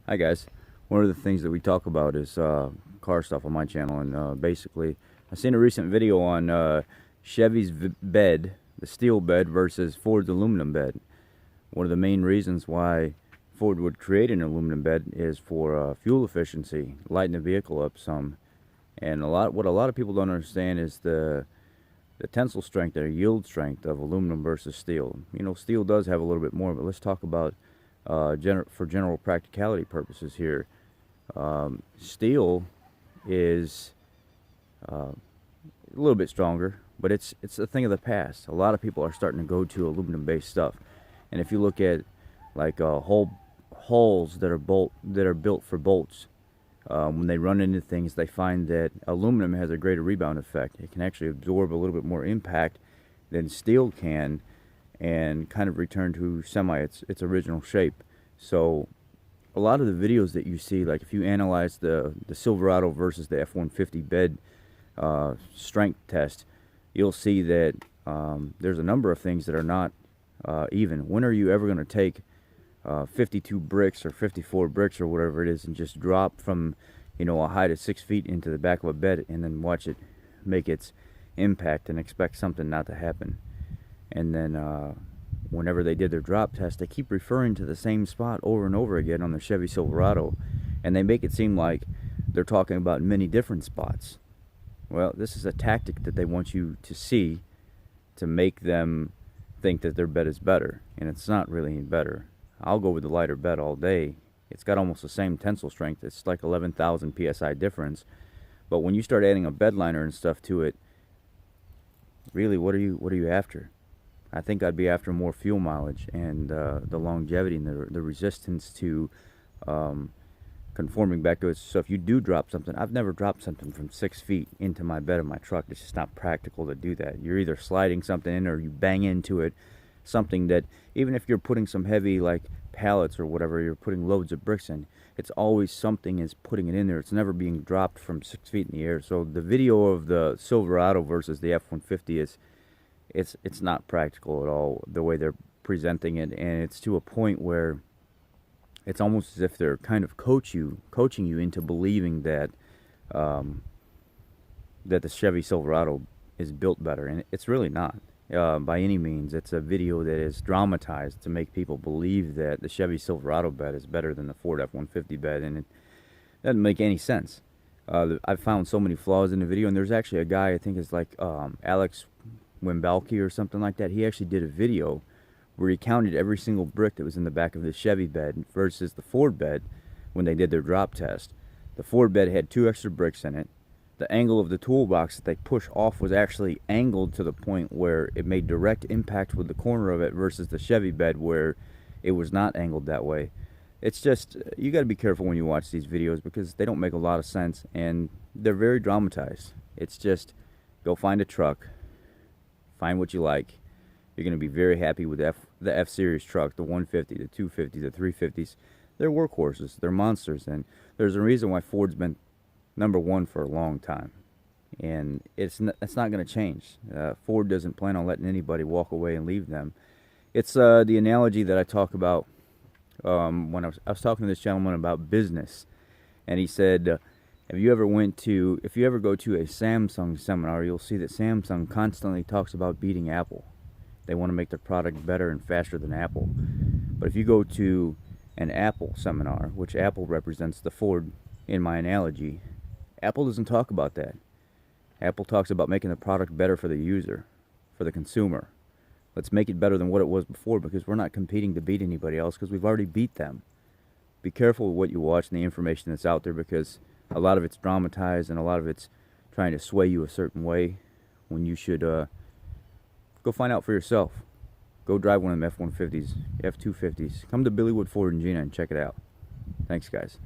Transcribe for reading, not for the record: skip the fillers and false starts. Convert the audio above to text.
Hi guys. One of the things that we talk about is car stuff on my channel, and basically, I seen a recent video on Chevy's bed, the steel bed versus Ford's aluminum bed. One of the main reasons why Ford would create an aluminum bed is for fuel efficiency, lighten the vehicle up some. And what a lot of people don't understand is the tensile strength or yield strength of aluminum versus steel. You know, steel does have a little bit more, but let's talk about for general practicality purposes here. Steel is a little bit stronger, but it's a thing of the past. A lot of people are starting to go to aluminum-based stuff, and if you look at like holes that are built for bolts, when they run into things, they find that aluminum has a greater rebound effect. It can actually absorb a little bit more impact than steel can, and kind of return to its original shape. So a lot of the videos that you see, like if you analyze the Silverado versus the F150 bed strength test, you'll see that there's a number of things that are not even. When are you ever going to take 52 bricks or 54 bricks or whatever it is and just drop from, you know, a height of 6 feet into the back of a bed and then watch it make its impact and expect something not to happen? And then whenever they did their drop test, they keep referring to the same spot over and over again on the Chevy Silverado, and they make it seem like they're talking about many different spots. Well, this is a tactic that they want you to see to make them think that their bed is better, and it's not really any better. I'll go with the lighter bed all day. It's got almost the same tensile strength. It's like 11,000 psi difference. But when you start adding a bed liner and stuff to it, really, what are you after? I think I'd be after more fuel mileage and the longevity and the resistance to conforming back to it. So if you do drop something, I've never dropped something from 6 feet into my bed of my truck. It's just not practical to do that. You're either sliding something in or you bang into it, something that, even if you're putting some heavy like pallets or whatever, you're putting loads of bricks in, it's always something is putting it in there. It's never being dropped from 6 feet in the air. So the video of the Silverado versus the F-150 is, it's not practical at all, the way they're presenting it, and it's to a point where it's almost as if they're kind of coaching you into believing that that the Chevy Silverado is built better, and it's really not by any means. It's a video that is dramatized to make people believe that the Chevy Silverado bed is better than the Ford F-150 bed, and it doesn't make any sense. I've found so many flaws in the video, and there's actually a guy, I think it's like Alex Wimbalki or something like that. He actually did a video where he counted every single brick that was in the back of the Chevy bed versus the Ford bed when they did their drop test. The Ford bed had 2 extra bricks in it. The angle of the toolbox that they push off was actually angled to the point where it made direct impact with the corner of it, versus the Chevy bed where it was not angled that way. It's just, you got to be careful when you watch these videos because they don't make a lot of sense and they're very dramatized. It's just, go find a truck, find what you like. You're going to be very happy with the F-Series truck, the 150, the 250, the 350s. They're workhorses. They're monsters. And there's a reason why Ford's been #1 for a long time. And it's not going to change. Ford doesn't plan on letting anybody walk away and leave them. It's the analogy that I talk about when I was talking to this gentleman about business. And he said, if you ever go to a Samsung seminar, you'll see that Samsung constantly talks about beating Apple. They want to make their product better and faster than Apple. But if you go to an Apple seminar, which Apple represents the Ford in my analogy, Apple doesn't talk about that. Apple talks about making the product better for the user, for the consumer. Let's make it better than what it was before, because we're not competing to beat anybody else, because we've already beat them. Be careful with what you watch and the information that's out there, because a lot of it's dramatized and a lot of it's trying to sway you a certain way when you should go find out for yourself. Go drive one of them F-150s, F-250s. Come to Billywood Ford and Gina and check it out. Thanks, guys.